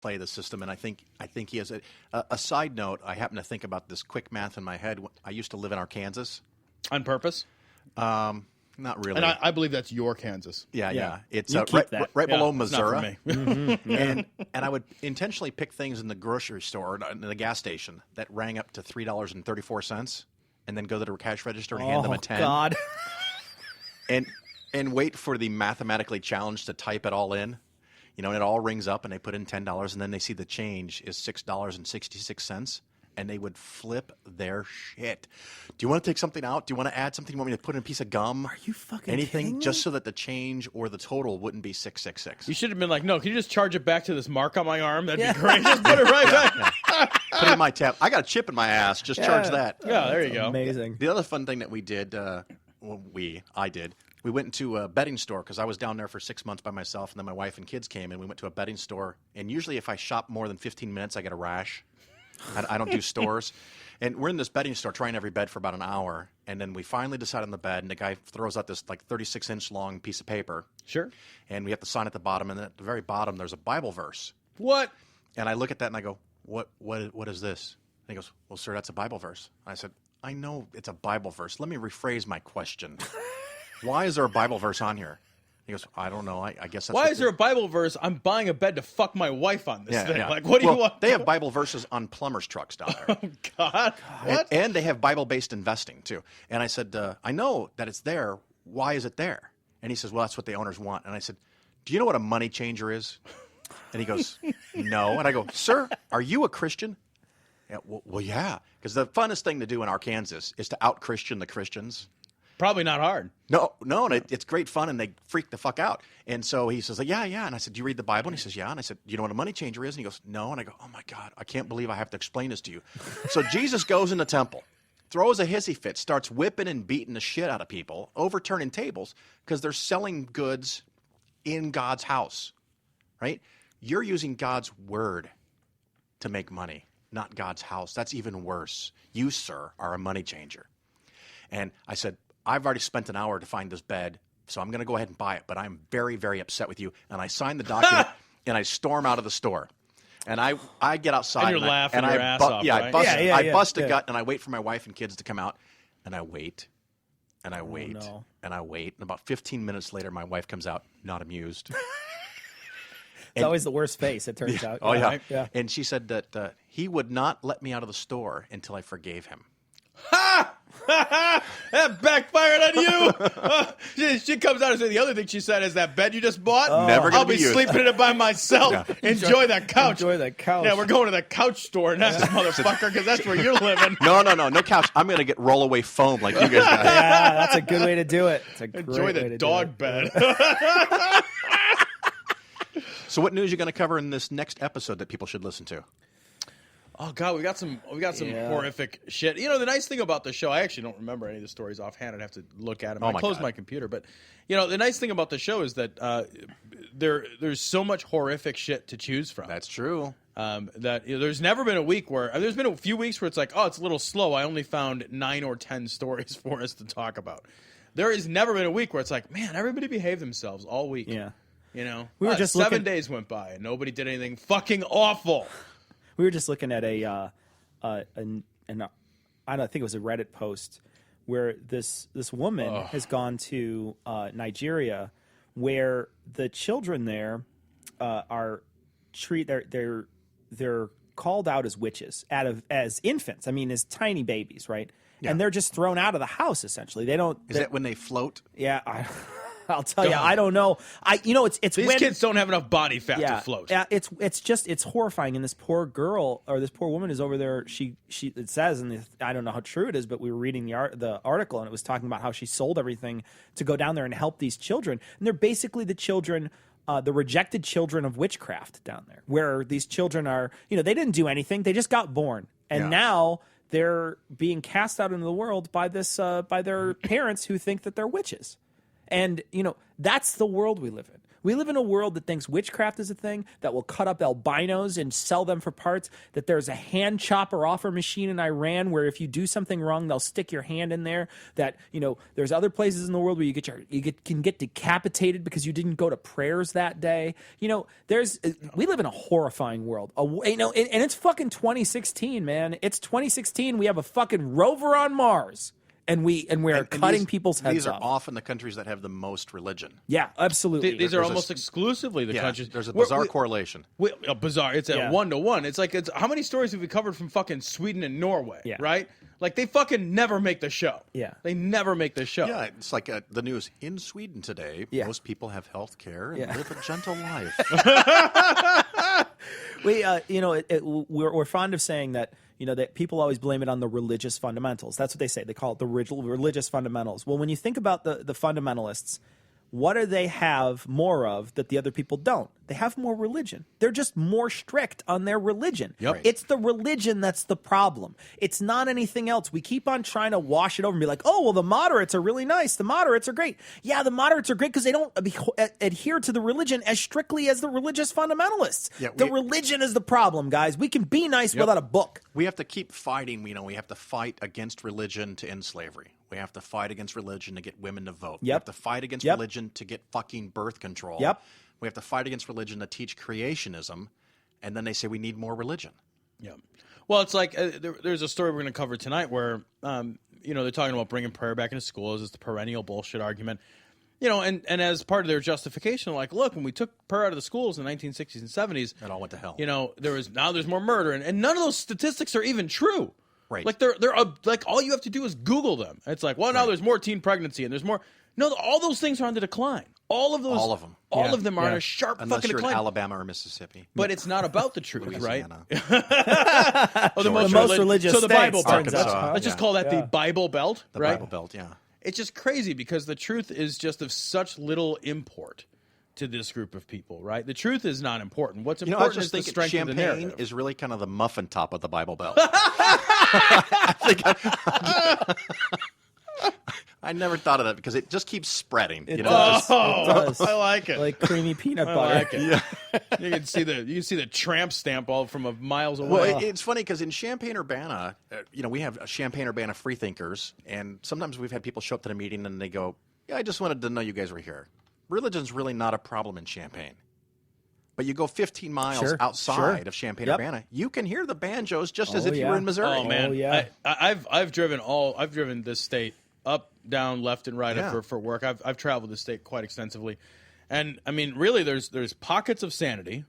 play the system, and I think he has a side note. I happen to think about this quick math in my head. I used to live in Arkansas. On purpose? Not really. And I believe that's your Kansas. Yeah. It's right below it's Missouri. not for me. And I would intentionally pick things in the grocery store, in the gas station, that rang up to $3.34, and then go to the cash register and hand them a 10. God. and wait for the mathematically challenged to type it all in. And it all rings up, and they put in $10, and then they see the change is $6.66, and they would flip their shit. Do you want to take something out? Do you want to add something? Do you want me to put in a piece of gum? Are you fucking anything kidding me? just so that the change or the total wouldn't be 666? You should have been like, no, can you just charge it back to this mark on my arm? That'd be great. Just put it right back. Put it in my tab. I got a chip in my ass. Just charge that. Yeah, there you go. Amazing. The other fun thing that we did, I did. We went into a bedding store because I was down there for 6 months by myself, and then my wife and kids came, and we went to a bedding store. And usually if I shop more than 15 minutes, I get a rash. I don't do stores. And we're in this bedding store trying every bed for about an hour, and then we finally decide on the bed, and the guy throws out this 36-inch long piece of paper. Sure. And we have to sign at the bottom, and then at the very bottom there's a Bible verse. What? And I look at that and I go, what is this? And he goes, well, sir, that's a Bible verse. I said, I know it's a Bible verse. Let me rephrase my question. Why is there a Bible verse on here? He goes, I don't know. I guess that's Why is there a Bible verse? I'm buying a bed to fuck my wife on this thing. Yeah. Like, what do you want? They have Bible verses on plumbers' trucks down there. Oh, God. What? And they have Bible-based investing, too. And I said, I know that it's there. Why is it there? And he says, well, that's what the owners want. And I said, do you know what a money changer is? And he goes, no. And I go, sir, are you a Christian? Yeah, well, yeah. Because the funnest thing to do in Arkansas is to out-Christian the Christians. Probably not hard. No, and it's great fun, and they freak the fuck out. And so he says, yeah. And I said, do you read the Bible? And he says, yeah. And I said, you know what a money changer is? And he goes, no. And I go, oh, my God, I can't believe I have to explain this to you. So Jesus goes in the temple, throws a hissy fit, starts whipping and beating the shit out of people, overturning tables, because they're selling goods in God's house, right? You're using God's word to make money, not God's house. That's even worse. You, sir, are a money changer. And I said, I've already spent an hour to find this bed, so I'm going to go ahead and buy it, but I'm very, very upset with you. And I sign the document, and I storm out of the store. And I get outside. And you're laughing your ass off, yeah, right? I bust a gut, and I wait for my wife and kids to come out. And I wait, and I wait, no. and I wait. And about 15 minutes later, my wife comes out, not amused. It's always the worst face, it turns out. Oh, yeah. Yeah. And she said that he would not let me out of the store until I forgave him. Ha! That backfired on you. She comes out and says the other thing she said is that bed you just bought. Never gonna I'll be be used. sleeping in it by myself. Yeah. Enjoy that couch. Enjoy that couch. Yeah, we're going to the couch store next, motherfucker, because that's where you're living. No couch. I'm going to get rollaway foam like you guys got. Yeah, that's a good way to do it. It's a great Enjoy way the to dog do it. bed. So what news are you going to cover in this next episode that people should listen to? Oh God, we got some horrific shit. The nice thing about the show, I actually don't remember any of the stories offhand. I'd have to look at them. I closed my computer, but the nice thing about the show is that there's so much horrific shit to choose from. That's true. That there's never been a week where there's been a few weeks where it's like, oh, it's a little slow. I only found 9 or 10 stories for us to talk about. There has never been a week where it's like, man, everybody behaved themselves all week. Yeah. We were just 7 days went by and nobody did anything fucking awful. We were just looking at I think it was a Reddit post where this woman has gone to Nigeria, where the children there are they're called out as witches as infants. I mean, as tiny babies, right? Yeah. And they're just thrown out of the house essentially. They don't. Is that when they float? Yeah. I'll tell you, I don't know. It's these kids don't have enough body fat to float. Yeah, it's horrifying. And this poor girl or this poor woman is over there. It says, and I don't know how true it is, but we were reading the article and it was talking about how she sold everything to go down there and help these children. And they're basically the children, the rejected children of witchcraft down there, where these children are. They didn't do anything; they just got born, and now they're being cast out into the world by their parents who think that they're witches. And, that's the world we live in. We live in a world that thinks witchcraft is a thing, that will cut up albinos and sell them for parts, that there's a hand chopper offer machine in Iran where if you do something wrong, they'll stick your hand in there, that, there's other places in the world where you can get decapitated because you didn't go to prayers that day. We live in a horrifying world. And it's fucking 2016, man. It's 2016. We have a fucking rover on Mars. And we're cutting people's heads off. These are often the countries that have the most religion. Yeah, absolutely. These are almost exclusively the countries. There's a bizarre correlation. Bizarre. It's at 1-to-1. It's how many stories have we covered from fucking Sweden and Norway? Yeah. Right? Like they fucking never make the show. Yeah. They never make the show. Yeah, it's like the news in Sweden today. Yeah. Most people have health care and live a gentle life. We're fond of saying that. That people always blame it on the religious fundamentals. That's what they say. They call it the religious fundamentals. Well, when you think about the fundamentalists, what do they have more of that the other people don't? They have more religion. They're just more strict on their religion. Yep. Right. It's the religion that's the problem. It's not anything else. We keep on trying to wash it over and be like, oh, well, the moderates are really nice. The moderates are great. Yeah, the moderates are great because they don't adhere to the religion as strictly as the religious fundamentalists. Yeah, the religion is the problem, guys. We can be nice without a book. We have to keep fighting. We have to fight against religion to end slavery. We have to fight against religion to get women to vote. We have to fight against religion to get fucking birth control. Yep. We have to fight against religion to teach creationism. And then they say we need more religion. Yeah. Well, it's like there's a story we're going to cover tonight where, they're talking about bringing prayer back into schools. It's the perennial bullshit argument. And as part of their justification, like, look, when we took prayer out of the schools in the 1960s and 70s, it all went to hell. There's more murder, and none of those statistics are even true. Right. Like they're like all you have to do is Google them. It's like, well, now there's more teen pregnancy and there's more. No, all those things are on the decline. All of them. All of them are on a sharp Unless fucking you're decline. in Alabama or Mississippi. But it's not about the truth, right? The most religious So the Bible states, Belt. turns out. Let's just call that the Bible Belt, The right? Bible Belt, yeah. It's just crazy because the truth is just of such little import to this group of people, right? The truth is not important. What's important I was just is the thinking strength of the Champagne narrative. is really kind of the muffin top of the Bible Belt. I never thought of that because it just keeps spreading. It does. does. I like it. Like creamy peanut butter. I like it. Yeah. You can see the tramp stamp all from miles away. Well, it's funny because in Champaign-Urbana, we have Champaign-Urbana freethinkers, and sometimes we've had people show up to the meeting and they go, "Yeah, I just wanted to know you guys were here. Religion's really not a problem in Champaign." But you go 15 miles outside of Champaign-Urbana, you can hear the banjos just as if you were in Missouri. Oh man, yeah. I've driven this state up, down, left, and right for work. I've traveled the state quite extensively, and I mean, really, there's pockets of sanity,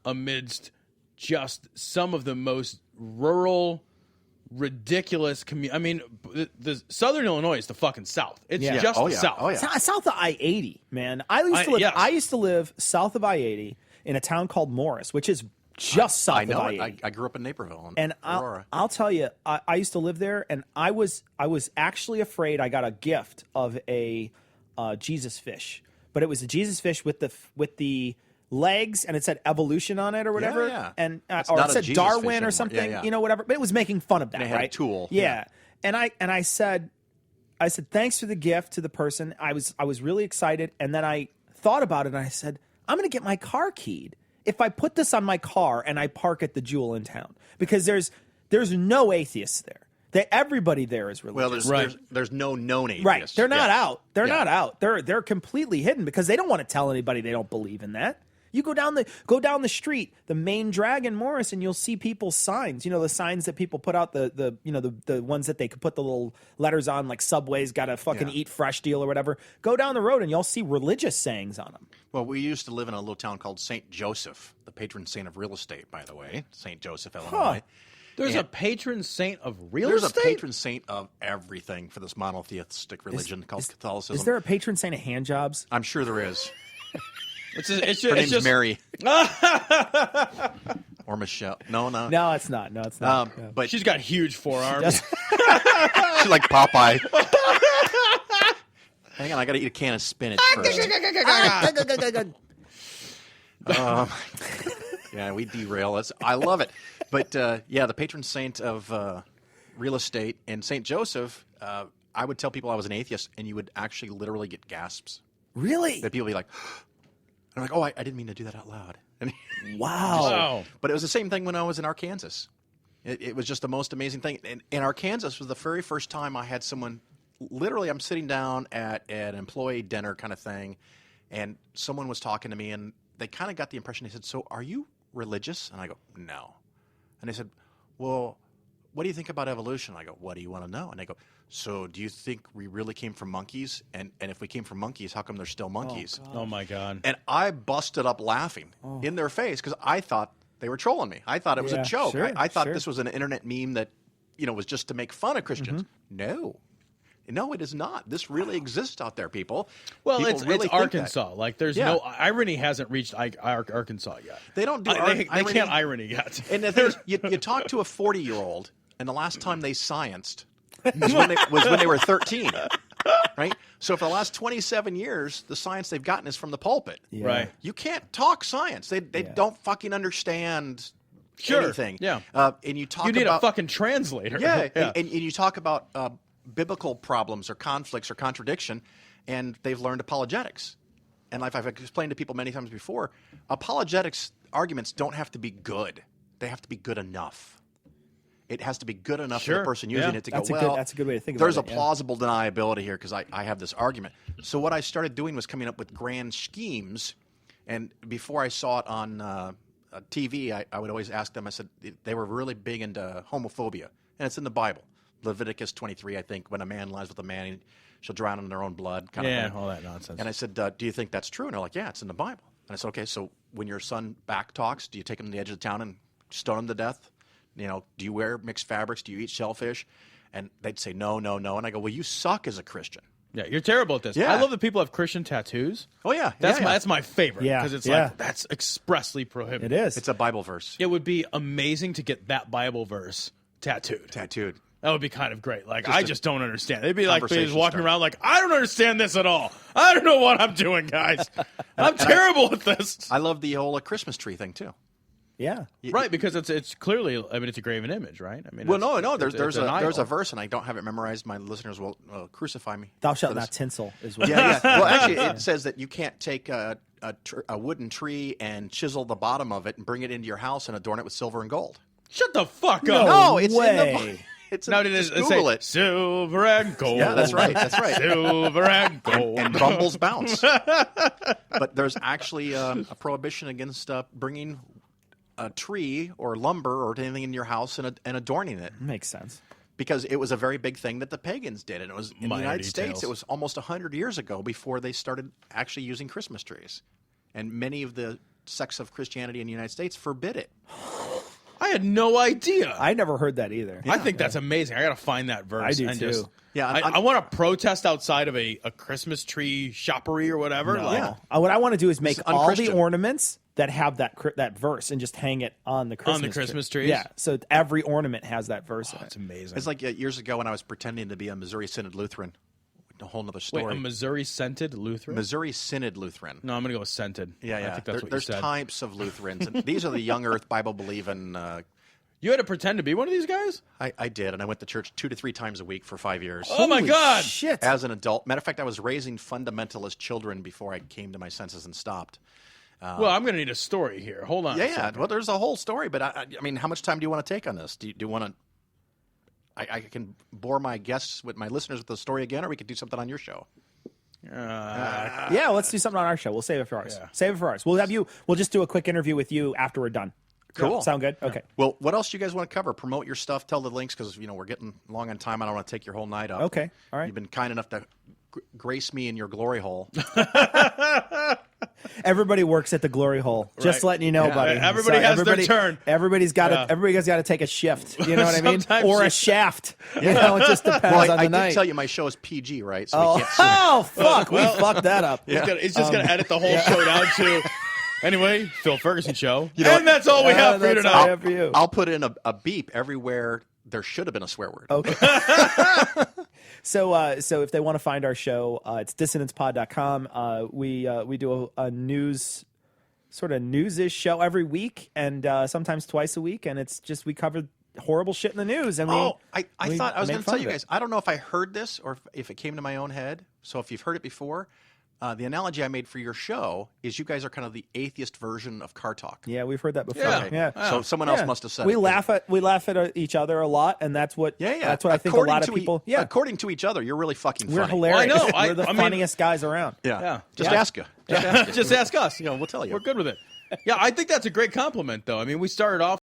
amidst just some of the most rural, ridiculous community. I mean, the Southern Illinois is the fucking South. It's just the South. Oh, yeah. South of I-80, man. I used to live south of I-80 in a town called Morris, which is just south of I-80. I grew up in Naperville, and Aurora. I'll tell you, I used to live there, and I was actually afraid. I got a gift of a Jesus fish, but it was a Jesus fish with the legs, and it said evolution on it or whatever, and or it said Darwin or something, whatever. But it was making fun of that, and it had a tool, And I said thanks for the gift to the person. I was really excited, and then I thought about it, and I said, I'm going to get my car keyed if I put this on my car and I park at the Jewel in town, because there's no atheists there. Everybody there is religious. Well, there's no known atheists. Right. They're not out. They're not out. They're completely hidden because they don't want to tell anybody they don't believe in that. You go down the street, the main drag in Morris, and you'll see people's signs. The signs that people put out, the ones that they could put the little letters on, like Subway's got a fucking eat fresh deal or whatever. Go down the road and you'll see religious sayings on them. Well, we used to live in a little town called St. Joseph, the patron saint of real estate, by the way. St. Joseph, Illinois. There's a patron saint of real estate? There's a patron saint of everything for this monotheistic religion called Catholicism. Is there a patron saint of hand jobs? I'm sure there is. Her name's Mary. Or Michelle. No, it's not. No, it's not. But she's got huge forearms. She's like Popeye. Hang on, I got to eat a can of spinach first. Yeah, we derail. I love it. But, the patron saint of real estate and St. Joseph, I would tell people I was an atheist, and you would actually literally get gasps. Really? That people would be like, I'm like, oh, I didn't mean to do that out loud. And Wow. But it was the same thing when I was in Arkansas. It was just the most amazing thing. And in Arkansas was the very first time I had someone, literally I'm sitting down at an employee dinner kind of thing, and someone was talking to me, and they kind of got the impression, they said, so are you religious? And I go, no. And they said, well, what do you think about evolution? I go, what do you want to know? And they go, so do you think we really came from monkeys? And if we came from monkeys, how come there's still monkeys? Oh, my God. And I busted up laughing in their face because I thought they were trolling me. I thought it was a joke. Sure, I thought this was an internet meme that, was just to make fun of Christians. No, it is not. This really exists out there, people. Well, People it's really think Arkansas. that. Like, there's no irony hasn't reached Arkansas yet. They don't do They irony. can't irony yet. And the thing is, you talk to a 40-year-old, and the last time they scienced was when they were 13, right? So for the last 27 years, the science they've gotten is from the pulpit. Yeah. Right. You can't talk science. They don't fucking understand anything. Yeah. And you talk You need about, a fucking translator. Yeah. Yeah. And you talk about biblical problems or conflicts or contradiction, and they've learned apologetics. And like I've explained to people many times before, apologetics arguments don't have to be good. They have to be good enough. It has to be good enough for the person using it to That's go, that's a good way to think about it. there's a plausible deniability here because I have this argument. So what I started doing was coming up with grand schemes. And before I saw it on TV, I would always ask them, I said, they were really big into homophobia. And it's in the Bible. Leviticus 23, I think, when a man lies with a man, she'll drown in their own blood. Kind of thing. All that nonsense. And I said, do you think that's true? And they're like, yeah, it's in the Bible. And I said, okay, so when your son back talks, do you take him to the edge of the town and stone him to death? Do you wear mixed fabrics? Do you eat shellfish? And they'd say, no, no, no. And I go, well, you suck as a Christian. Yeah, you're terrible at this. Yeah. I love that people have Christian tattoos. Oh, yeah. That's my favorite. Yeah, Because it's yeah. like, that's expressly prohibited. It is. It's a Bible verse. It would be amazing to get that Bible verse tattooed. That would be kind of great. Like, I just don't understand. They'd be like, just walking around like, I don't understand this at all. I don't know what I'm doing, guys. I'm terrible at this. I love the whole Christmas tree thing, too. Yeah. Right, because it's clearly, I mean, it's a graven image, right? I mean, Well, no. There's it's a verse, and I don't have it memorized. My listeners will crucify me. Thou shalt for not this. tinsel is what Yeah. Well, actually, it says that you can't take a wooden tree and chisel the bottom of it and bring it into your house and adorn it with silver and gold. Shut the fuck up. No, it's in the way. It's Now, did just it Google say it. silver and gold? Yeah, that's right. Silver and gold. And Bumbles bounce. But there's actually a prohibition against bringing a tree or lumber or anything in your house and adorning it. makes sense. Because it was a very big thing that the pagans did. And it was in the Minor United details. States, it was almost 100 years ago before they started actually using Christmas trees. And many of the sects of Christianity in the United States forbid it. I had no idea. I never heard that either. I think that's amazing. I got to find that verse. I do and too. Just, Yeah, I want to protest outside of a Christmas tree shoppery or whatever. No. Like, What I want to do is make It's all the unchristian. ornaments that have that verse and just hang it on the Christmas trees? Yeah, so every ornament has that verse in it. it's amazing. It's like years ago when I was pretending to be a Missouri Synod Lutheran. A whole nother Wait, story. a Missouri scented Lutheran? Missouri Synod Lutheran. No, I'm going to go with scented. Yeah. I think that's what you There's said. types of Lutherans. And these are the young earth Bible believing. You had to pretend to be one of these guys? I did, and I went to church 2 to 3 times a week for 5 years. Oh, my Holy God. Shit. As an adult. Matter of fact, I was raising fundamentalist children before I came to my senses and stopped. Well, I'm going to need a story here. Hold on. a Yeah. second. Well, there's a whole story, but I mean, how much time do you want to take on this? Do you want to? I can bore my guests with my listeners with the story again, or we could do something on your show. Yeah, let's do something on our show. We'll save it for ours. Yeah. Save it for ours. We'll just do a quick interview with you after we're done. Cool. Sound good? Okay. Well, what else do you guys want to cover? Promote your stuff. Tell the links because we're getting long on time. I don't want to take your whole night up. Okay. All right. You've been kind enough to grace me in your glory hole. Everybody works at the glory hole. Just Right. letting you know, Yeah. buddy. Everybody has their turn. Everybody's got Yeah. to. Everybody's got to take a shift. You know what I mean? Sometimes Or a you- shaft. You know, it just depends Well, on the I did night. tell you my show is PG, right? So we can't sue. Oh fuck! We fucked that up. He's just going to edit the whole show down to. Anyway, Phil Ferguson show. know And that's all we have for you that's all I tonight. have for you. I'll put in a beep everywhere there should have been a swear word. Okay. So if they want to find our show, it's dissonancepod.com. We do a news, sort of news-ish show every week, and sometimes twice a week, and it's just we cover horrible shit in the news. And I we thought I was make going to fun tell of you it. guys. I don't know if I heard this or if it came to my own head. So if you've heard it before, the analogy I made for your show is you guys are kind of the atheist version of Car Talk. Yeah, we've heard that before. Yeah. Yeah. So someone else must have said we it. laugh at each other a lot, and that's what that's what I think a lot of people. According to each other, you're really fucking funny. We're hilarious. Well, I know. We're the funniest guys around. Yeah. Just ask you. Just ask us. We'll tell you. We're good with it. Yeah, I think that's a great compliment, though. I mean, we started off